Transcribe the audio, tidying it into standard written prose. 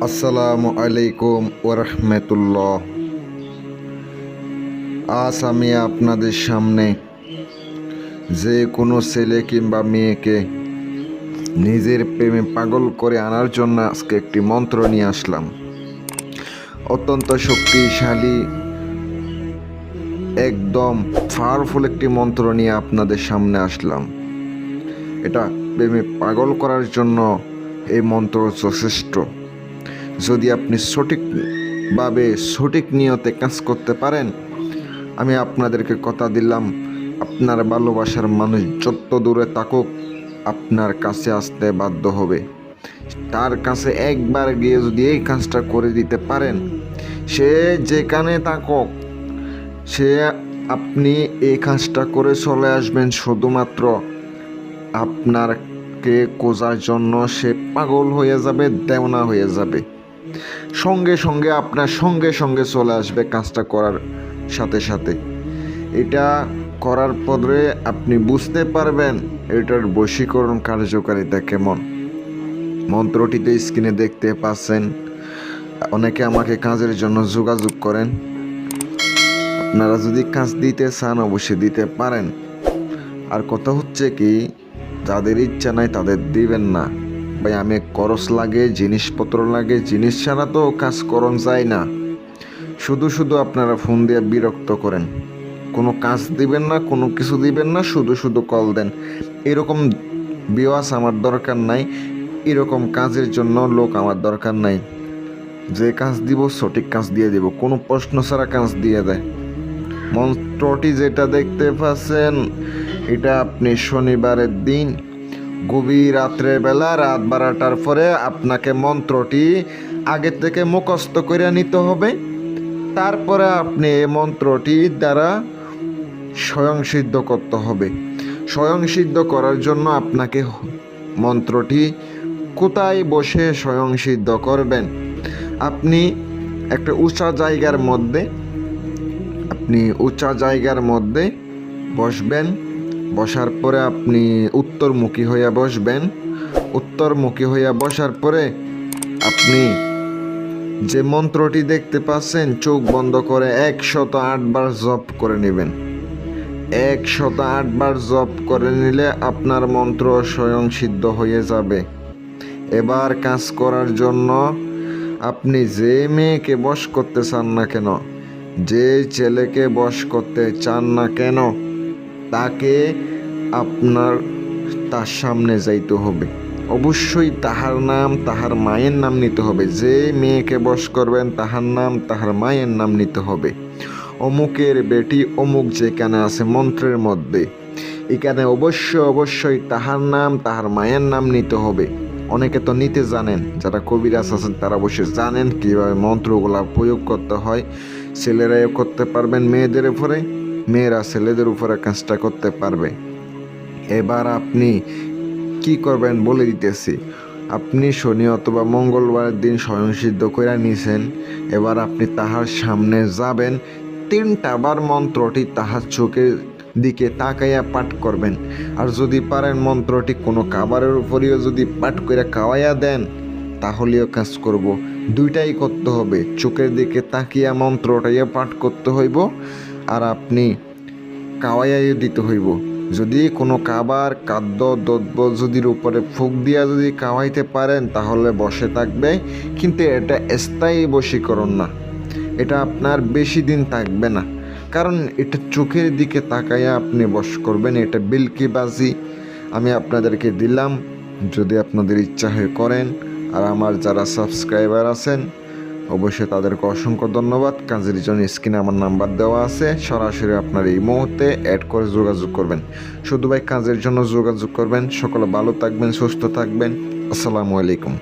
আসসালামু আলাইকুম ওরহমতুল্লাহ। আজ আমি আপনাদের সামনে যে কোনো ছেলে কিংবা মেয়েকে নিজের প্রেমে পাগল করে আনার জন্য আজকে একটি মন্ত্র নিয়ে আসলাম। অত্যন্ত শক্তিশালী, একদম পাওয়ারফুল একটি মন্ত্র নিয়ে আপনাদের সামনে আসলাম। এটা প্রেমে পাগল করার জন্য এই মন্ত্র যথেষ্ট। যদি আপনি সঠিকভাবে সঠিক নিয়তে কাজ করতে পারেন, আমি আপনাদেরকে কথা দিলাম, আপনার ভালোবাসার মানুষ যত দূরে থাকুক আপনার কাছে আসতে বাধ্য হবে। তার কাছে একবার গিয়ে যদি এই কাজটা করে দিতে পারেন, সে যেখানে থাকুক আপনি এই কাজটা করে চলে আসবেন। শুধুমাত্র আপনারকে খোঁজার জন্য সে পাগল হয়ে যাবে, দেওনা হয়ে যাবে। সঙ্গে সঙ্গে আপনার সঙ্গে সঙ্গে চলে আসবে কাজটা করার সাথে সাথে। এটা করার পরে আপনি বুঝতে পারবেন এটার বশীকরণ কার্যকারিতা কেমন। মন্ত্রটিতে স্ক্রিনে দেখতে পাচ্ছেন। অনেকে আমাকে কাজের জন্য যোগাযোগ করেন। আপনারা যদি কাজ দিতে চান অবশ্যই দিতে পারেন। আর কথা হচ্ছে কি, যাদের ইচ্ছা নাই তাদের দিবেন না। ভাই, আমি খরচ লাগে, জিনিসপত্র লাগে, জিনিস ছাড়া তো কাজ করন যায় না। শুধু শুধু আপনারা ফোন দিয়ে বিরক্ত করেন, কোনো কাজ দিবেন না, কোনো কিছু দিবেন না, শুধু শুধু কল দেন। এরকম বিওয়াস আমার দরকার নাই, এরকম কাজের জন্য লোক আমার দরকার নাই। যে কাজ দিব সঠিক কাজ দিয়ে দিব, কোনো প্রশ্ন ছাড়া কাজ দিয়ে দেয়। মন্ত্রটি যেটা দেখতে পাচ্ছেন, এটা আপনি শনিবারের দিন গভীর রাত্রের বেলা রাত 12টার পরে আপনাকে মন্ত্রটি আগে থেকে মুখস্থ করে নিতে হবে। তারপরে আপনি এই মন্ত্রটি দ্বারা স্বয়ংসিদ্ধ করতে হবে। স্বয়ংসিদ্ধ করার জন্য আপনাকে মন্ত্রটি কোথায় বসে স্বয়ংসিদ্ধ করবেন, আপনি একটা উঁচা জায়গার মধ্যে বসবেন। বসার পরে আপনি উত্তরমুখী হইয়া বসবেন। উত্তরমুখী হইয়া বসার পরে আপনি যে মন্ত্রটি দেখতে পাচ্ছেন, চোখ বন্ধ করে 108 বার জপ করে নেবেন। 108 বার জপ করে নিলে আপনার মন্ত্র স্বয়ং সিদ্ধ হয়ে যাবে। এবার কাজ করার জন্য আপনি যে মেয়েকে বশ করতে চান না কেন, যে ছেলেকে বশ করতে চান না কেন, তাকে আপনার তার সামনে যাইতে হবে। অবশ্যই তাহার নাম, তাহার মায়ের নাম নিতে হবে। যে মেয়েকে বশ করবেন তাহার নাম, তাহার মায়ের নাম নিতে হবে। অমুকের বেটি অমুক যেখানে আছে মন্ত্রের মধ্যে, এখানে অবশ্যই তাহার নাম, তাহার মায়ের নাম নিতে হবে। অনেকে তো নিতে জানেন, যারা কবিরাজ আছেন তারা অবশ্যই জানেন কীভাবে মন্ত্রগুলা প্রয়োগ করতে হয়। ছেলেরাও করতে পারবেন মেয়েদের উপরে, মেয়েরা ছেলেদের উপরে কাজটা করতে পারবে। এবার আপনি কি করবেন বলে দিতেছি। আপনি শনি অথবা মঙ্গলবারের দিন স্বয়ংসিদ্ধ করে নিয়েছেন। এবার আপনি তাহার সামনে যাবেন, 3টা বার মন্ত্রটি তাহার চোখের দিকে তাকাইয়া পাঠ করবেন। আর যদি পারেন মন্ত্রটি কোনো খাবারের উপরেও যদি পাঠ করে খাওয়াইয়া দেন তাহলেও কাজ করব। দুইটাই করতে হবে, চোখের দিকে তাকিয়া মন্ত্রটাইয়া পাঠ করতে হইব, আর আপনি খাওয়াইয়াও দিতে হইব। যদি কোনো খাবার খাদ্য দ্রব্য যদি উপরে ফুক দিয়া যদি খাওয়াইতে পারেন তাহলে বসে থাকবে, কিন্তু এটা স্থায়ী বশীকরণ না। এটা আপনার বেশি দিন থাকবে না, কারণ এটা চোখের দিকে তাকাইয়া আপনি বশ করবেন। এটা বিলকিবাজি আমি আপনাদেরকে দিলাম, যদি আপনাদের ইচ্ছা হয়ে করেন। আর আমার যারা সাবস্ক্রাইবার আছেন অবশ্যই তাদেরকে অসংখ্য ধন্যবাদ। কাজের জন্য স্ক্রিনে আমার নাম্বার দেওয়া আছে, সরাসরি আপনার এই মুহূর্তে অ্যাড করে যোগাযোগ করবেন। শুধু ভাই কাজের জন্য যোগাযোগ করবেন। সকলে ভালো থাকবেন, সুস্থ থাকবেন। আসসালামু আলাইকুম।